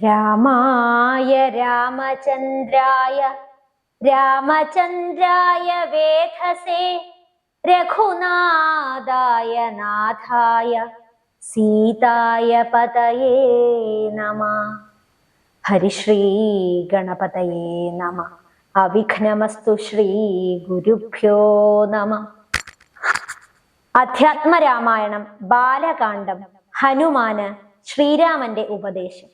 രാമായ രാമചന്ദ്രായ വേധസേ രഘുനാഥായ നാഥായ സീതായ പതയേ നമഃ. ഹരിശ്രീ ഗണപതയേ നമഃ. അവിഘ്നമസ്തു ശ്രീ ഗുരുഭ്യോ നമഃ. അധ്യാത്മരാമായണം ബാലകാണ്ഡം. ഹനുമാന് ശ്രീരാമന്റെ ഉപദേശം.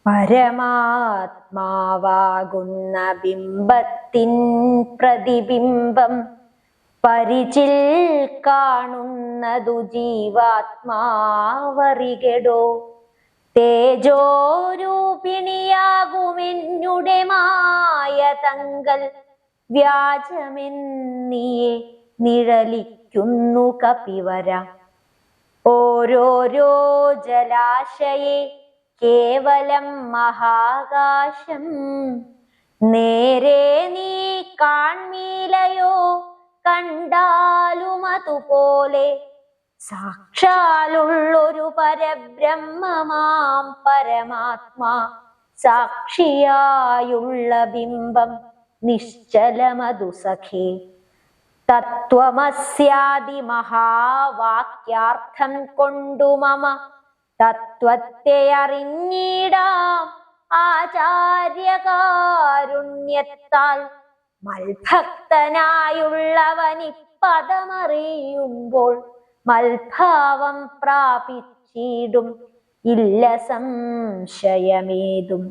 പരമാത്മാവാകുന്ന ബിംബത്തിൻ പ്രതിബിംബം പരിചിൽ കാണുന്നതു ജീവാത്മാവറികെടോ. തേജോരൂപിണിയാകുമെന്നുടെ മായ തങ്കൽ വ്യാജമെന്നിയെ നിഴലിക്കുന്നു കപിവര. ഓരോരോ ജലാശയെ കേവലം മഹാകാശം. നേരെ നീ കാൺമീലയോ കണ്ടാലും അതുപോലെ. സാക്ഷാലുള്ളൊരു പരബ്രഹ്മമാം പരമാത്മാ സാക്ഷിയായുള്ള ബിംബം നിശ്ചലമതു സഖേ. തത്വമസ്യാദി മഹാവാക്യാർത്ഥം കൊണ്ടു മമ തത്വത്തെ അറിഞ്ഞിടാം ആചാര്യകാരുണ്യത്താൽ. മൽഭക്തനായുള്ളവനിപ്പദമറിയുമ്പോൾ മൽഭാവം പ്രാപിച്ചിടും ഇല്ല സംശയമേതും.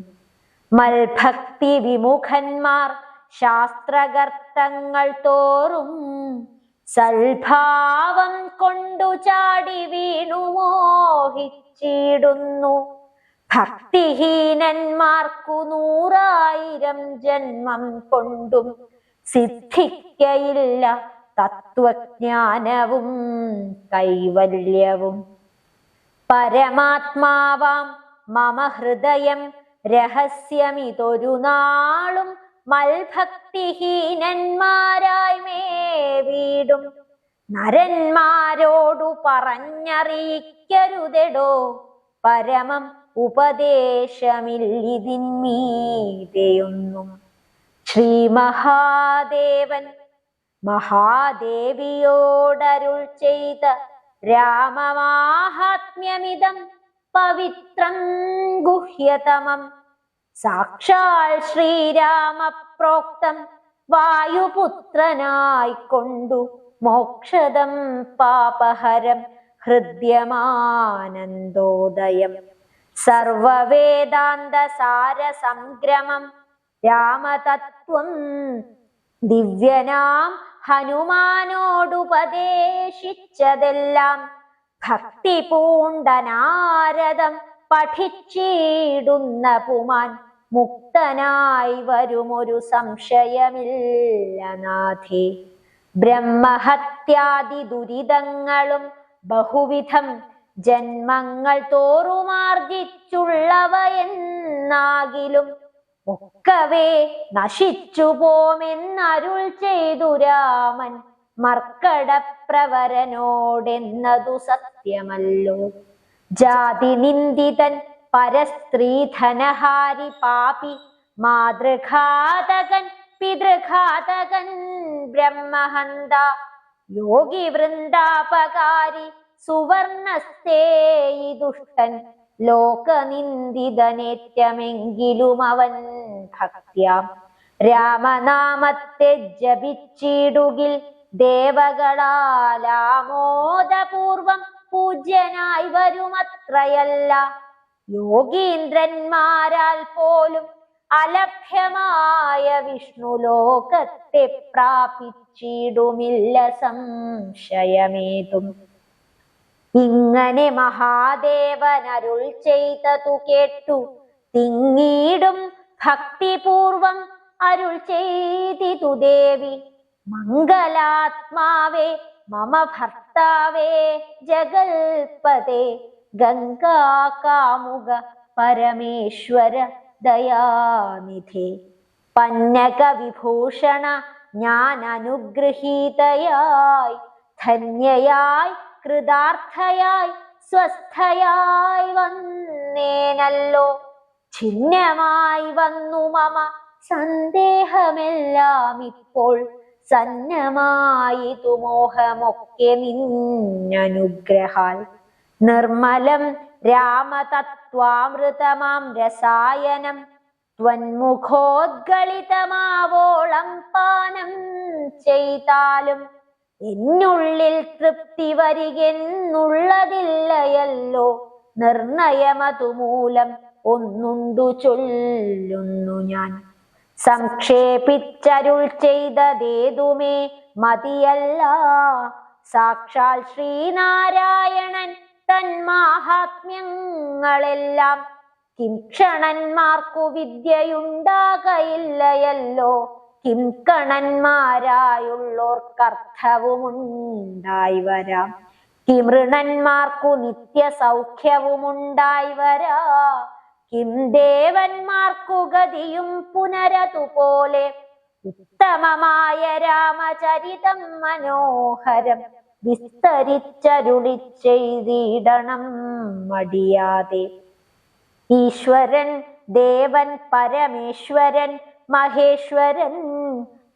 മൽഭക്തി വിമുഖന്മാർ ശാസ്ത്രഗർത്തങ്ങൾ തോറും സൽഭാവം കൊണ്ടു ചാടി വീണു മോഹിച്ചിടുന്നു. ഭക്തിഹീനന്മാർക്കു 100,000 ജന്മം കൊണ്ടും സിദ്ധിക്കയില്ല തത്വജ്ഞാനവും കൈവല്യവും. പരമാത്മാവാം മമ ഹൃദയം രഹസ്യമിതൊരു നാളും മൽഭക്തിഹീനന്മാരായി മേവിടും. നരന്മാരോടു പറഞ്ഞറിയിക്കരുതെടോ പരമം ഉപദേശമില്ലിതിന്മീതെയൊന്നും. ശ്രീ മഹാദേവൻ മഹാദേവിയോടരുൾ ചെയ്ത രാമമാഹാത്മ്യമിതം പവിത്രം ഗുഹ്യതമം. സാക്ഷാൽ ശ്രീരാമപ്രോക്തം വായുപുത്രനായിക്കൊണ്ടു മോക്ഷദം പാപഹരം ഹൃദ്യമാനന്ദോദയം. സർവവേദാന്ത സാരസംഗ്രമം രാമതത്വം ദിവ്യനാം ഹനുമാനോടുപദേശിച്ചതെല്ലാം ഭക്തി പൂണ്ട നാരദം പഠിച്ചിടുന്ന പുമാൻ മുക്തനായി വരുമൊരു സംശയമില്ല നാഥേ. ബ്രഹ്മഹത്യാദി ദുരിതങ്ങളും ബഹുവിധം ജന്മങ്ങൾ തോറുമാർജിച്ചുള്ളവയെന്നാകിലും ഒക്കവേ നശിച്ചു പോമെന്നരുൾ ചെയ്തു രാമൻ മർക്കടപ്രവരനോടെന്നതു സത്യമല്ലോ. ജാതി നിന്ദിതൻ പരസ്ത്രീധനഹാരി പാപി മാതൃഘാതകൻ പിതൃഘാതകൻ ബ്രഹ്മഹന്ത യോഗി വൃന്ദാപകാരി സുവർണസ്തേയി ദുഷ്ടൻ. ലോകനിന്ദിതനേറ്റമെങ്കിലും അവൻ ഭക്ത്യാം രാമനാമത്തെ ജപിച്ചിടുകിൽ ദേവകളാലാമോദപൂർവം പൂജ്യനായി വരുമത്രയല്ല. യോഗീന്ദ്രന്മാരാൽ പോലും അലഭ്യമായ വിഷ്ണു ലോകത്തെ പ്രാപിച്ചിടുമില്ല സംശയമേതും. ഇങ്ങനെ മഹാദേവനരുൾ ചെയ്തതു കേട്ടു തിങ്ങിടും ഭക്തിപൂർവം അരുൾ ചെയ്തിതു ദേവി. മംഗലാത്മാവേ മമ ഭർത്താവേ ജഗൽപദേ ഗംഗാകാമുക പരമേശ്വര ദയാനിധേ. പന്നക വിഭൂഷണ ഞാൻ അനുഗ്രഹീതയായി ധന്യയായി കൃതാർത്ഥയായി സ്വസ്ഥയായി വന്നേനല്ലോ. ഛിന്നമായി വന്നു മമ സന്ദേഹമെല്ലാം ഇപ്പോൾ, സന്നമായിതു മോഹമൊക്കെ നിന്നനുഗ്രഹാൽ. നിർമ്മലം രാമതത്വാമൃതമാം രസായനം ത്വന്മുഖോദ്ഗളിതമാവോളം പാനം ചെയ്താലും എന്നുള്ളിൽ തൃപ്തി വരികെന്നുള്ളതില്ലയല്ലോ. നിർണയമതുമൂലം ഒന്നുണ്ടു ചൊല്ലുന്നു ഞാൻ. സംക്ഷേപിച്ചരുൾ ചെയ്തതേതുമേ മതിയല്ല, സാക്ഷാൽ ശ്രീനാരായണൻ തന്മാഹാത്മ്യങ്ങളെല്ലാം കിംക്ഷണന്മാർക്കു വിദ്യയുണ്ടാകയില്ലയല്ലോ. കിംകണന്മാരായുള്ളോർക്കർത്ഥവുമുണ്ടായി വരാം, കിമൃണന്മാർക്കു നിത്യസൗഖ്യവുമുണ്ടായി വരാ. കിം ദേവന്മാർക്കു ഗതിയും പുനരതുപോലെ, ഉത്തമമായ രാമചരിതം മനോഹരം വിസ്തരിച്ചരുളി ചെയ്തിടണം മടിയാതെ. ഈശ്വരൻ ദേവൻ പരമേശ്വരൻ മഹേശ്വരൻ,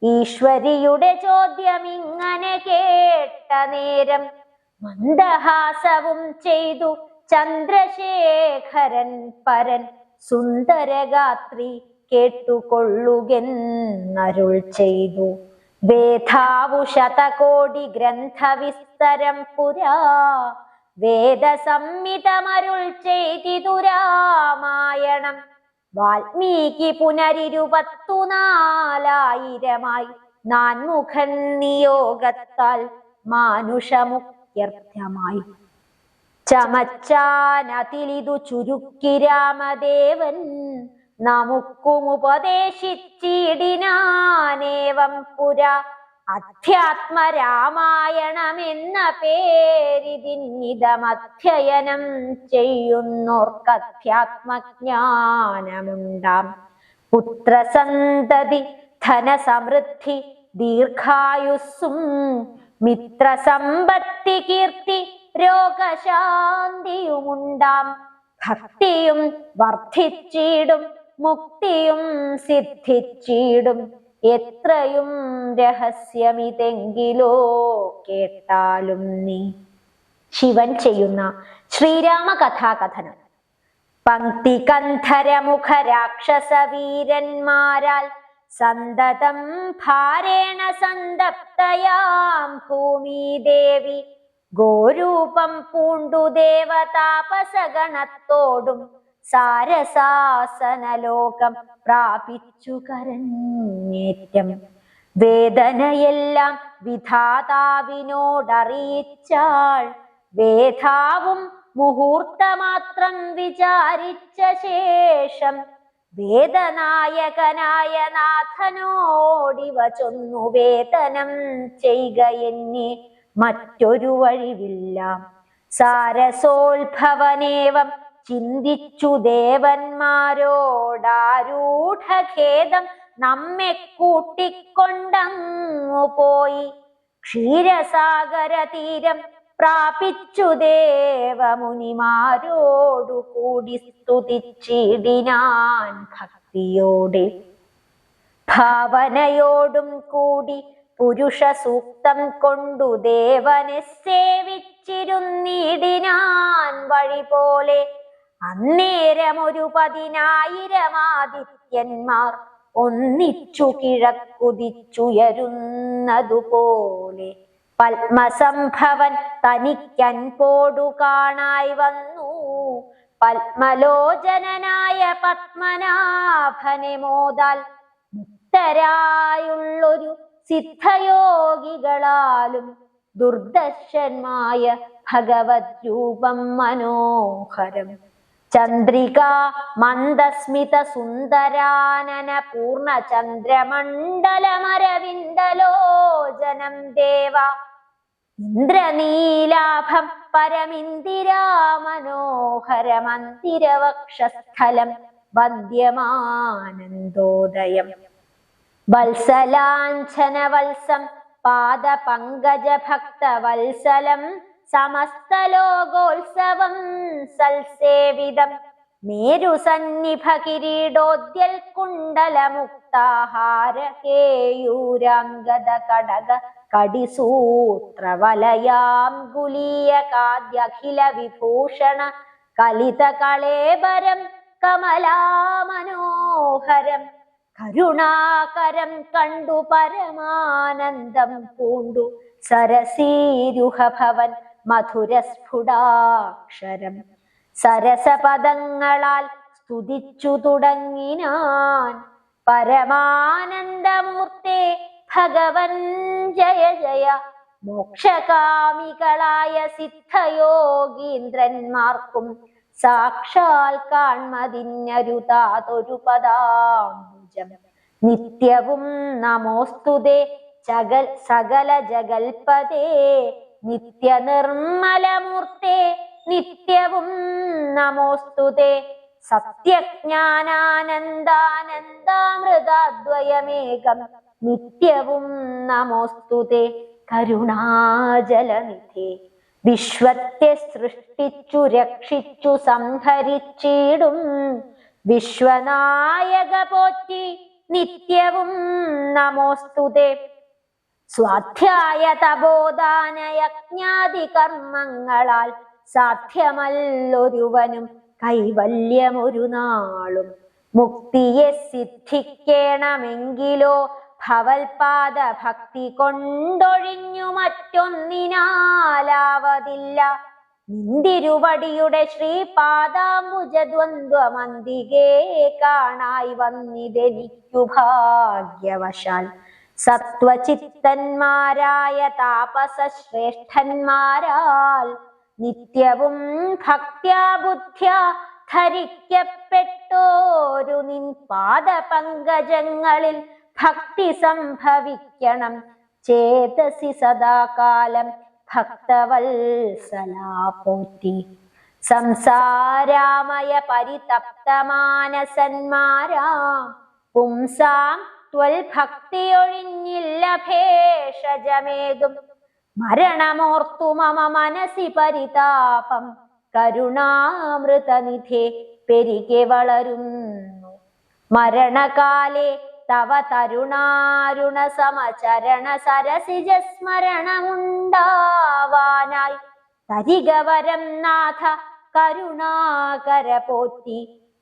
ഈശ്വരിയുടെ ചോദ്യമിങ്ങനെ കേട്ട നേരം മന്ദഹാസവും ചെയ്തു ചന്ദ്രശേഖരൻ പരൻ. സുന്ദരഗാത്രി കേട്ടുകൊള്ളുകെന്നരുൾ ചെയ്തു. വേദാവു ശതകോടി ഗ്രന്ഥവിസ്തരം പുരാ, വേദസംഹിതമരുൾ ചെയ്തിതു രാമായണം. വാൽമീകി പുനരിരുപത്തുനാലായിരമായി നാൻമുഖൻ നിയോഗത്താൽ മാനുഷമുക്ത്യർത്ഥമായി. ചമച്ചാനതിലിതു ചുരുക്കി രാമദേവൻ നമുക്കുമുപദേശിച്ചിടിനാനേവം പുരാ. അധ്യാത്മരാമായണമെന്ന പേരിതിന്നിതമധ്യയനം ചെയ്യുന്നോർക്കധ്യാത്മജ്ഞാനമുണ്ടാം. പുത്രസന്തതി ധനസമൃദ്ധി ദീർഘായുസ്സും മിത്രസമ്പത്തി കീർത്തി രോഗശാന്തിയുമുണ്ടാം. ഭക്തിയും വർദ്ധിച്ചിടും മുക്തിയും സിദ്ധിച്ചിടും, എത്രയും രഹസ്യമിതെങ്കിലോ കേട്ടാലും നീ. ശിവൻ ചെയ്യുന്ന ശ്രീരാമ കഥാകഥനം. പങ്ക്തി കന്ധരമുഖ രാക്ഷസ വീരന്മാരാൽ സന്തതം ഭാരേണ സന്തപ്തയാം ഭൂമിദേവി ഗോരൂപം പൂണ്ടു ദേവതാപസഗണത്തോടും സാരസാസനലോകം പ്രാപിച്ചു കരഞ്ഞേറ്റം. വേദനയെല്ലാം വിധാതാവിനോടറിയിച്ചാൾ, വേദാവും മുഹൂർത്തമാത്രം വിചാരിച്ച ശേഷം വേദനായകനായ നാഥനോടിവ ചൊന്നു. വേദനം ചെയ്ക എന്നെ മറ്റൊരു വഴിവില്ല. സാരസോത്ഭവനേവം ചിന്തിച്ചു ദേവന്മാരോടാരൂഢഖേദം നമ്മെ കൂട്ടിക്കൊണ്ടങ്ങു പോയി. ക്ഷീരസാഗര തീരം പ്രാപിച്ചു ദേവമുനിമാരോടു കൂടി സ്തുതിച്ചിടിനാൻ ഭക്തിയോടെ. ഭാവനയോടും കൂടി പുരുഷ സൂക്തം കൊണ്ടു ദേവനെ സേവിച്ചിരുന്നിടിനാൻ വഴി പോലെ. അന്നേരമൊരു 10,000 ആദിത്യന്മാർ ഒന്നിച്ചു കിഴക്കുതിച്ചുയരുന്നതുപോലെ പത്മസംഭവൻ തനിക്കൻപോടു കാണായി വന്നു. പത്മലോചനായ പത്മനാഭനെ മോദാൽ മുക്തരായുള്ളൊരു സിദ്ധയോഗികളാലും ദുർദർശന്മായ ഭഗവത് രൂപം മനോഹരം. ചന്ദ്രിക മന്ദസ്മിത സുന്ദരാനന പൂർണ്ണ ചന്ദ്രമണ്ഡലമരവിന്ദലോചനം ദേവ. ഇന്ദ്രനീലാഭം പരമിന്ദിരാ മനോഹരമന്ദിരവക്ഷസ്ഥലം വന്ദ്യമാനന്ദോദയം. വത്സലാഞ്ഛന വത്സം പാദപങ്കജ ഭക്തവത്സലം സമസ്തലോകോത്സവം സൽസേവിതം മേരുസന്നിഭ കിരീടോദ്യൽ കുണ്ടലമുക്താഹാര കേയൂരാംഗത കടക കടിസൂത്രവലയാം ഗുലീയകാദ്യഖില വിഭൂഷണ കലിത കളേബരം കമലാമനോഹരം കരുണാകരം കണ്ടു പരമാനന്ദം പൂണ്ടു സരസീരുഹഭവൻ മധുരസ്ഫുടാക്ഷരം സരസപദങ്ങളാൽ സ്തുതിച്ചു തുടങ്ങിനാൻ പരമാനന്ദമൂർത്തേ ഭഗവൻ ജയ ജയ മോക്ഷകാമികളായ സിദ്ധയോഗീന്ദ്രന്മാർക്കും സാക്ഷാൽ കാൺമതിഞ്ഞരുതാതൊരു പദാംബുജം നിത്യവും നമോസ്തുതേ സകല ജഗൽപദേ നിത്യനിർമ്മലമൂർത്തേ നിത്യവും നമോസ്തുതേ സത്യജ്ഞാനാനന്ദാനന്ദാമൃതാദ്വയമേകം നിത്യവും നമോസ്തുതേ കരുണാജലനിധേ വിശ്വത്തെ സൃഷ്ടിച്ചു രക്ഷിച്ചു സംഹരിച്ചിടും വിശ്വനായക പോറ്റി നിത്യവും നമോസ്തുതേ സ്വാധ്യായ തപോദാന യജ്ഞാദി കർമ്മങ്ങളാൽ സാധ്യമല്ലൊരുവനും കൈവല്യമൊരു നാളും മുക്തിയെ സിദ്ധിക്കണമെങ്കിലോ ഭവൽപാദ ഭക്തി കൊണ്ടൊഴിഞ്ഞു മറ്റൊന്നിനാലാവതില്ല നിന്തിരുവടിയുടെ ശ്രീപാദാംബുജദ്വന്ദ്വമന്തികേ കാണായി വന്നിതെനിക്കു ഭാഗ്യവശാൽ സത്വചിത്തന്മാരായ താപസ ശ്രേഷ്ഠന്മാരാൽ നിത്യവും ഭക്ത്യാ ബുദ്ധ്യാ ധരിക്കപ്പെട്ടോരു നിൻ പാദപങ്കജങ്ങളിൽ ഭക്തി സംഭവിക്കണം ചേതസി സദാകാലം ഭക്തവത്സലാ പോറ്റി സംസാരാമയ പരിതപ്തമാനസന്മാരാം പുംസാം ത്വൽഭക്തിയൊഴിഞ്ഞില്ല ഭേഷജമേതും മരണമോർത്തു മമ മനസി പരിതാപം കരുണാമൃതനിധേ പെരികെ വളരുന്നു മരണകാലേ തവ തരുണാരുണ സമചരണ സരസിജ സ്മരണമുണ്ടാവാനായി തരികവരം നാഥ കരുണാകര പോറ്റി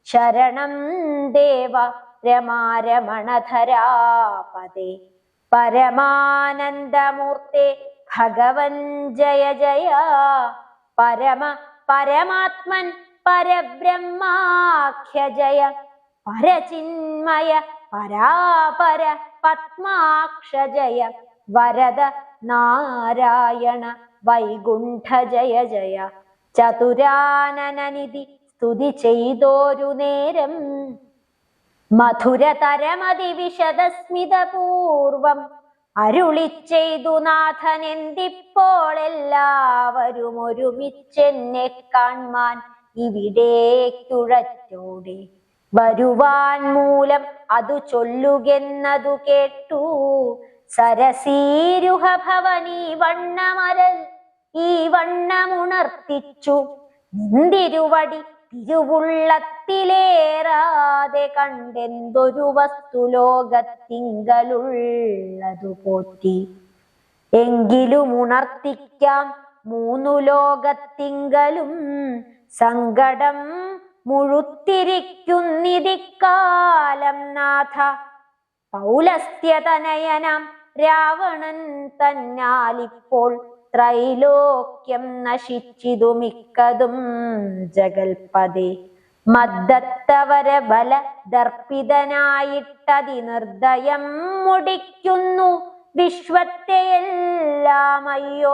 ശരണം ദേവ രമാരമണധരാപദേ പരമാനന്ദമൂർത്തേ ഭഗവൻ ജയ ജയ പരമാത്മൻ പരബ്രഹ്മാഖ്യ ജയ പരചിന്മയ പരാപര പത്മാക്ഷ ജയ വരദ നാരായണ വൈകുണ്ഠ ജയ ജയ ചതുരാനനനിധി സ്തുതി ചെയ്തോരു നേരം മധുരതരമതി വിശദസ്മിതപൂർവം അരുളി ചെയ്തു നാഥൻ എന്തിപ്പോൾ എല്ലാവരും ഒരുമിച്ചെന്നെ കാൺമാൻ ഇവിടേക്കുഴറ്റോടെ വരുവാൻ മൂലം അതു ചൊല്ലുകെന്നതു കേട്ടു സരസീരുഹ ഭവനീ വണ്ണമരൽ ഈ വണ്ണമുണർത്തിച്ചു നിന്തിരുവടി തിരുവുള്ളത്തിലേറാതെ കണ്ടെന്തൊരു വസ്തു ലോകത്തിങ്കലുള്ളതു പോറ്റി എങ്കിലും ഉണർത്തിക്കാം മൂന്നു ലോകത്തിങ്കലും സങ്കടം മുഴുത്തിരിക്കുന്നിതിക്കാലം നാഥ പൗലസ്ത്യതനയനാം രാവണൻ തന്നാലിപ്പോൾ ത്രൈലോക്യം നശിച്ചിതു മിക്കതും ജഗൽപദേ മദ്ദത്തവര ബല ദർപ്പിതനായിട്ടതി നിർദ്ദയം മുടിക്കുന്നു വിശ്വത്തെയെല്ലാം അയ്യോ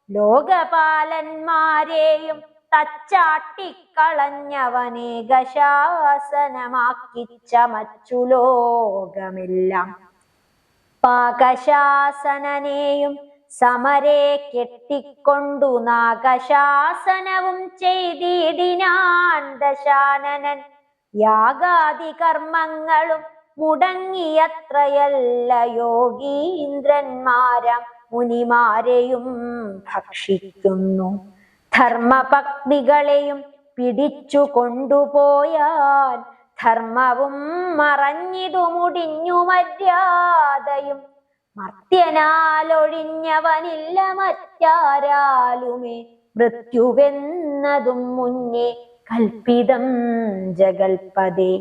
ലോകപാലന്മാരെയും തച്ചാട്ടിക്കളഞ്ഞവനേകശാസനമാക്കി ചമച്ചു ലോകമെല്ലാം പാകശാസനനെയും സമരെ കെട്ടിക്കൊണ്ടു നാഗശാസനവും ചെയ്തിടിനാൻ ദശാനനൻ യാഗാദി കർമ്മങ്ങളും മുടങ്ങിയത്രയല്ല യോഗീന്ദ്രന്മാരാം മുനിമാരെയും ഭക്ഷിക്കുന്നു. ധർമ്മപത്നികളെയും പിടിച്ചു കൊണ്ടുപോയാൽ ധർമ്മവും മറഞ്ഞിതു മുടിഞ്ഞു മര്യാദയും. മർത്യനാലൊഴിഞ്ഞവനില്ല മറ്റാരാലുമേ മൃത്യുവെന്നതും മുന്നേ കൽപ്പിതം ജഗൽപദേ.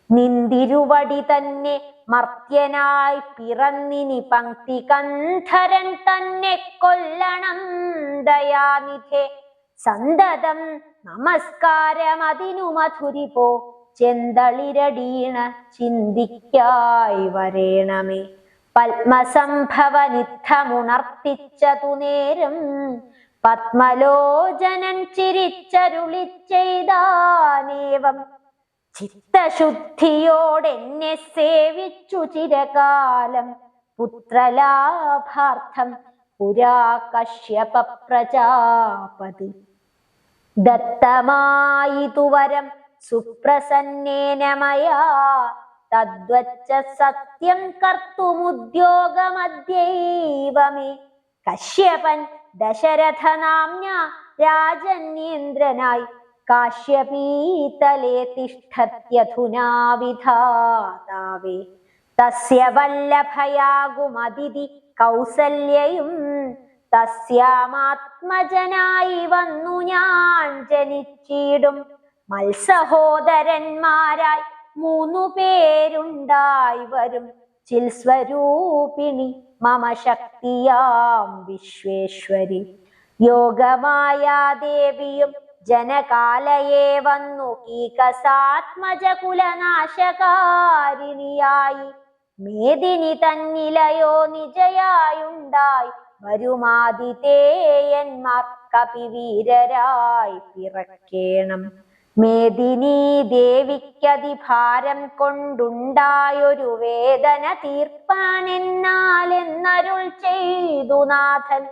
നിന്തിരുവടി തന്നെ മർത്യനായി പിറന്നിനി പങ്ക്തി കന്ധരൻ തന്നെ കൊല്ലണം ദയാനിധേ. സന്തതം നമസ്കാരമതിനു മധുരിപോ ചെന്തളിരടീണ ചിന്തിക്കായി വരേണമേ. പത്മസംഭവനിദ്ധമുണർത്തിച്ചതു നേരം പത്മലോചനൻ ചിരിച്ചരുളി ചെയ്താനേവം. ചിത്തശുദ്ധിയോടെന്നെ സേവിച്ചു ചിരകാലം പുത്രലാഭാർത്ഥം പുരാ കശ്യപ പ്രജാപതി. ദത്തമായിതു വരം സുപ്രസന്നേന മയാ തദ്വച്ച സത്യം കർത്തുമുദ്യോഗമദ്യൈവ മേ. കശ്യപൻ ദശരഥനാമ്ന രാജന്യേന്ദ്രനായി കാശ്യപീതലേ തിഷ്ഠത്യധുനാ വിധാതാവേ. തസ്യ വല്ലഭയാകുമതിഥി കൗസല്യയും തസ്യാമാത്മജനായി വന്നു ഞാൻ ജനിച്ചിടും. മത്സഹോദരന്മാരായി 3 പേരുണ്ടായി വരും. ചിൽസ്വരൂപിണി മമ ശക്തിയാം വിശ്വേശ്വരി. യോഗമായാദേവിയും ജനകാലയെ വന്നു കീകസാത്മജ കുലനാശകാരിണിയായി. മേദിനി തന്നിലയോ നിജയായുണ്ടായി വരുമാതിഥേയന്മാർ കപിവീരരായി പിറക്കേണം. മേദിനി ദേവിക്കതിഭാരം കൊണ്ടുണ്ടായൊരു വേദന തീർപ്പാനെന്നാലെന്നരുൾ ചെയ്തു നാഥൻ.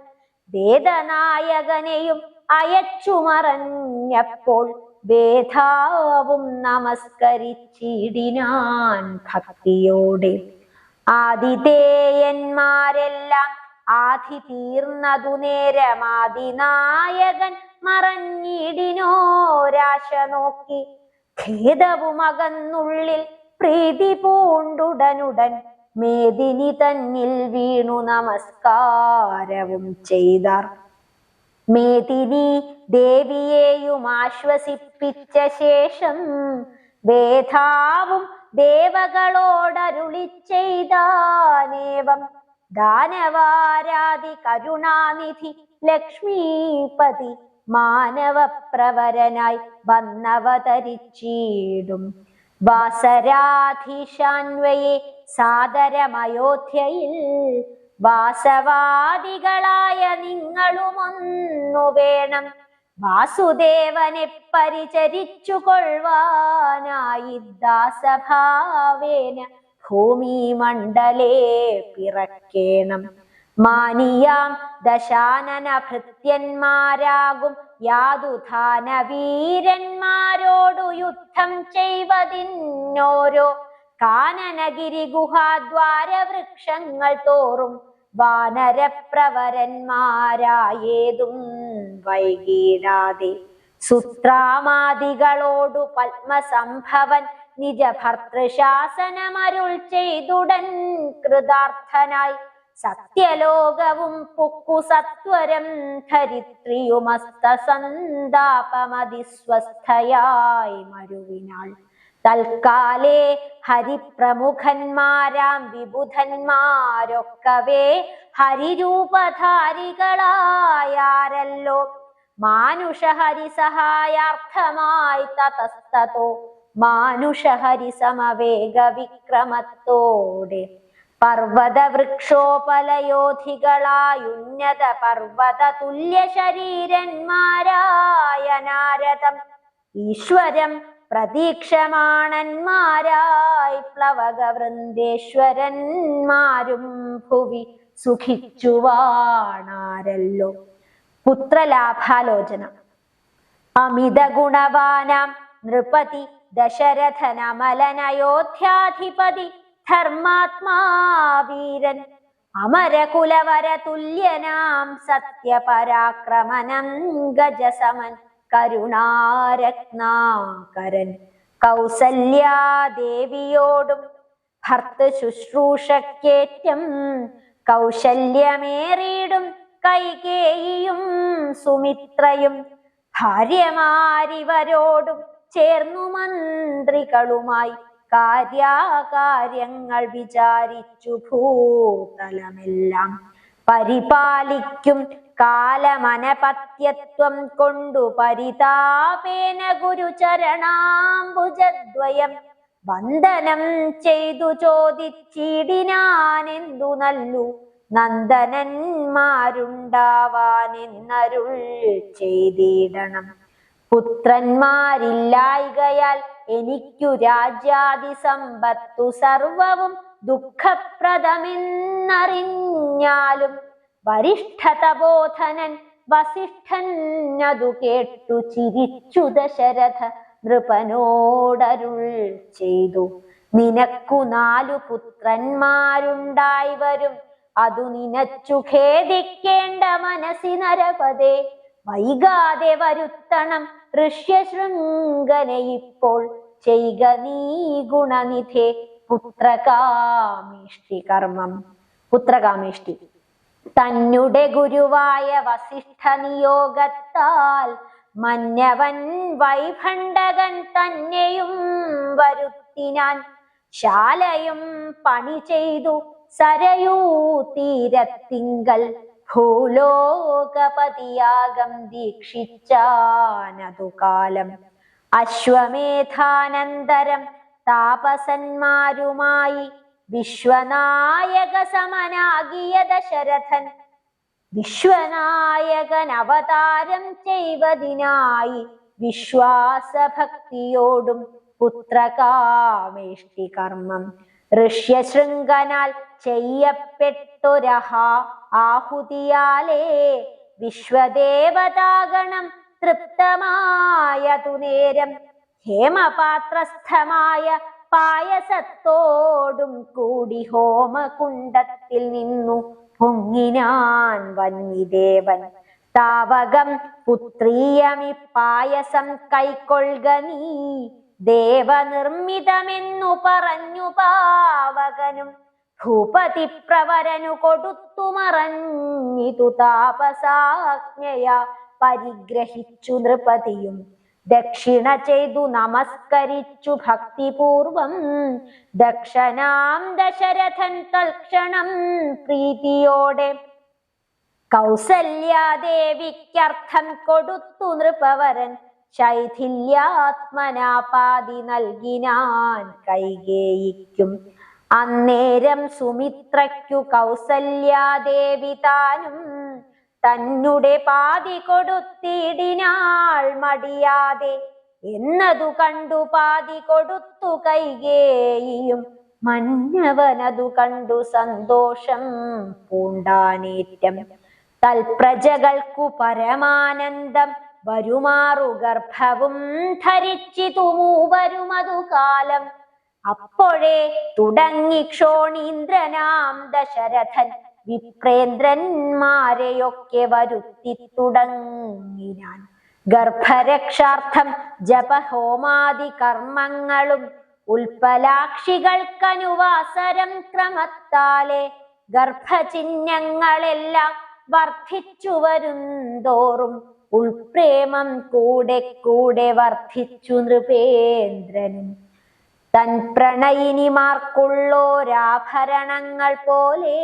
വേദനായകനെയും അയച്ചു മറഞ്ഞപ്പോൾ വേദാവും നമസ്കരിച്ചിടിനാൻ ഭക്തിയോടെ. ആതിഥേയന്മാരെല്ലാം ആധി തീർന്നതു നേരമാതിനായകൻ മറഞ്ഞിടിനോരാശ നോക്കി. ഖേദവുമകന്നുള്ളിൽ പ്രീതി പൂണ്ടുടനുടൻ മേദിനി തന്നിൽ വീണു നമസ്കാരവും ചെയ്താർ. മേദിനി ദേവിയെയും ആശ്വസിപ്പിച്ച ശേഷം വേദാവും ദേവകളോടരുളി ചെയ്താനേവം. ദാനവാരാധി കരുണാനിധി ലക്ഷ്മീപതി മാനവപ്രവരനായി വന്നവതരിച്ചിടും. വാസരാധീശാന്വയെ സാദരമയോധ്യയിൽ വാസവാദികളായ നിങ്ങളുമൊന്നു വേണം. വാസുദേവനെ പരിചരിച്ചു കൊള്ളുവാനായി ദാസഭാവേന ഭൂമിമണ്ഡലേ പിറക്കേണം. മാനിയാം ദശാനന ഭൃത്യന്മാരാകും യാതുധാന വീരന്മാരോടു യുദ്ധം ചെയ്വതിന്നോരോ കാനനഗിരി ഗുഹാദ്വാര വൃക്ഷങ്ങൾ തോറും വാനരപ്രവരന്മാരായേതും വൈകീടാതെ. സുത്രാമാദികളോടു പത്മസംഭവൻ നിജ ഭർത്തൃശാസനമരുൾ ചെയ്തുടൻ കൃതാർത്ഥനായി. സത്യലോകവും പുക്കു സത്വരം ധരിത്രിയുമസ്തസന്താപമതിസ്വസ്ഥയായി മരുവിനാൾ. തൽക്കാലേ ഹരിപ്രമുഖന്മാരാം വിബുധന്മാരൊക്കവേ ഹരിരൂപധാരികളായാരല്ലോ. മാനുഷഹരി സഹായാർത്ഥമായി തതസ്തതോ മാനുഷഹരി സമവേഗ വിക്രമത്തോടെ. പർവത വൃക്ഷോപലയോധികളായുന്നത പർവത തുല്യ ശരീരന്മാരായ നാരദം ഈശ്വരം പ്രതീക്ഷമാണന്മാരായി പ്ലവക വൃന്ദേശ്വരന്മാരും ഭുവി സുഖിച്ചുവാണാരല്ലോ. പുത്രലാഭാലോചന. അമിത ഗുണവാനാം നൃപതി ദശരഥനമലനയോധ്യാധിപതി ധർമാത്മാ വീരൻ അമരകുലവര തുല്യനാം സത്യപരാക്രമനം ഗജസമൻ കരുണാരത്നാകരൻ കൗസല്യാദേവിയോടും ഭർത്തൃ ശുശ്രൂഷക്കേറ്റം കൗശല്യമേറിയിടും കൈകേയിയും സുമിത്രയും ഭാര്യമാരിവരോടും ചേർന്നു മന്ത്രികളുമായി കാര്യങ്ങൾ വിചാരിച്ചു ഭൂതലമെല്ലാം പരിപാലിക്കും കാലമനപത്യത്വം കൊണ്ടു പരിതാപേന ഗുരുചരണാംബുജദ്വയം വന്ദനം ചെയ്തു ചോദിച്ചിടിനാനെന്തു നല്ലു നന്ദനന്മാരുണ്ടാവാനെന്നരുൾ ചെയ്തിടണം. പുത്രന്മാരില്ലായ്കയാൽ എനിക്കു രാജ്യാദി സമ്പത്തു സർവവും ദുഃഖപ്രദമെന്നറിഞ്ഞാലും വരിഷ്ഠതബോധനൻ വസിഷ്ഠൻ അതു കേട്ടു ചിരിച്ചു ദശരഥ നൃപനോടരുൾ ചെയ്തു. നിനക്കു 4 പുത്രന്മാരുണ്ടായി വരും, അതു നിനച്ചു ഖേദിക്കേണ്ട മനസ്സിനരപതേ. വൈകാതെ വരുത്തണം ഋഷ്യശൃംഖനെ ഇപ്പോൾ ചെയ്ക നീ ഗുണനിധേ പുത്രകാമേഷ്ടി കർമ്മം. പുത്രകാമേഷ്ടി തന്നെ ഗുരുവായ വസിഷ്ഠ നിയോഗത്താൽ മന്നവൻ വൈഭണ്ഡകൻ തന്നെയും വരുത്തിനാൻ. ശാലയും പണി ചെയ്തു സരയൂ തീരത്തിങ്കൽ ഭൂലോകപതിയാകം ദീക്ഷിച്ചാനതു കാലം. അശ്വമേധാനന്തരം താപസന്മാരുമായി വിശ്വനായക സമനാകിയ ദശരഥൻ വിശ്വനായകൻ അവതാരം ചെയ്വതിനായി വിശ്വാസഭക്തിയോടും പുത്രകാമേഷ്ടി കർമ്മം ഋഷ്യശൃംഖനാൽ ചെയ്യപ്പെട്ടൊരഹ ആഹുതിയാലേ വിശ്വദേവതാഗണം തൃപ്തമായതു നേരം ഹേമപാത്രസ്ഥമായ പായസത്തോടും കൂടി ഹോമകുണ്ടത്തിൽ നിന്നു പൊങ്ങിനാൻ വന്യദേവൻ. താവകം പുത്രീയമി പായസം കൈക്കൊള്ളുക നീ ദേവനിർമ്മിതമെന്നു പറഞ്ഞു പാവകനും ഭൂപതി പ്രവരനു കൊടുത്തു മറഞ്ഞിതു താപസാജ്ഞയാ പരിഗ്രഹിച്ചു നൃപതിയും. ദക്ഷിണ ചെയ്തു നമസ്കരിച്ചു ഭക്തിപൂർവം ദക്ഷനാം ദശരഥൻ തൽക്ഷണം പ്രീതിയോടെ കൗസല്യാദേവിക്കർത്ഥം കൊടുത്തു നൃപവരൻ. ശൈഥില്യാത്മനാപാതി നൽകിനാൻ കൈകേയിക്കും. അന്നേരം സുമിത്രയ്ക്കു കൗസല്യാദേവി താനും തന്നെ പാതി കൊടുത്തിടിനാൾ മടിയാതെ. എന്നതു കണ്ടു പാതി കൊടുത്തു കൈകേയിയും മന്നവനതു കണ്ടു സന്തോഷം പൂണ്ടാനേറ്റം. തൽപ്രജകൾക്കു പരമാനന്ദം വരുമാറു ഗർഭവും ധരിച്ചിതു മൂവരുമതു കാലം. അപ്പോഴേ തുടങ്ങി ക്ഷോണീന്ദ്രനാം ദശരഥൻ വിപ്രേന്ദ്രന്മാരെയൊക്കെ വരുത്തി തുടങ്ങിനാൻ. ഗർഭരക്ഷാർത്ഥം ജപഹോമാദി കർമ്മങ്ങളും ഉൽപ്പലാക്ഷികൾക്കനുവാസരം ക്രമത്താലെ ഗർഭചിഹ്നങ്ങളെല്ലാം വർദ്ധിച്ചു വരുന്തോറും ഉൾപ്രേമം കൂടെ കൂടെ വർദ്ധിച്ചു നൃപേന്ദ്രനും. തൻ പ്രണയിനിമാർക്കുള്ളോരാഭരണങ്ങൾ പോലെ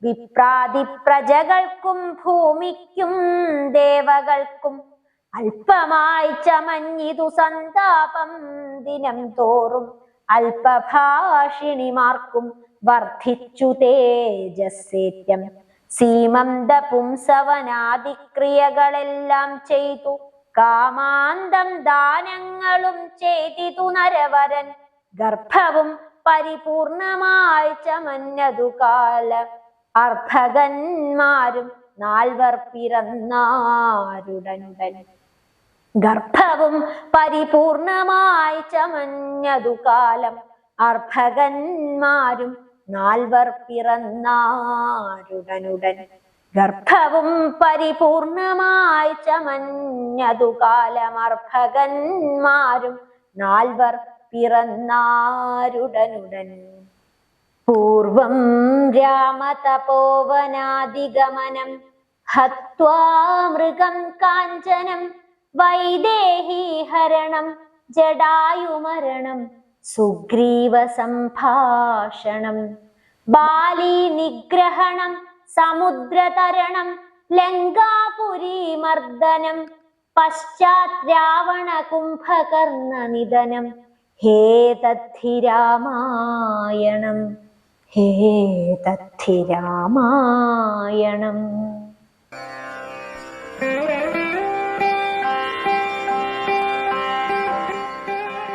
വിപ്രാതി പ്രജകൾക്കും ഭൂമിക്കും ദേവകൾക്കും അല്പമായി ചമഞ്ഞിതു സന്താപം ദിനം തോറും. അല്പഭാഷിണിമാർക്കും വർദ്ധിച്ചു തേജസ്സേറ്റം. സീമന്ത പുംസവനാദിക്രിയകളെല്ലാം ചെയ്തു കാമാന്തം ദാനങ്ങളും ചെയ്തിതു നരവരൻ. ഗർഭവും പരിപൂർണമായി ചമഞ്ഞതു കാല അർഭകന്മാരും 4 പിറന്നാരുടനുടൻ. ഗർഭവും പരിപൂർണമായി ചമഞ്ഞതു കാലം അർഭകന്മാരും നാൽവർ പിറന്നാരുടനുടൻ ഗർഭവും പരിപൂർണമായി ചമഞ്ഞതു കാലമർഭകന്മാരും നാൽവർ പിറന്നാരുടനുടൻ. പൂർവം രാമതപോവനാദിഗമനം ഹത്വാ മൃഗം കാഞ്ചനം വൈദേഹീഹരണം ജടായുമരണം സുഗ്രീവ സംഭാഷണം ബാലി നിഗ്രഹണം സമുദ്രതരണം ലങ്കാപുരീ മർദ്ദനം പശ്ചാത് രാവണ കുംഭകർണ നിധനം ഹേ തദ്ധി രാമായണം ഹേ തദ്ധി രാമായണം.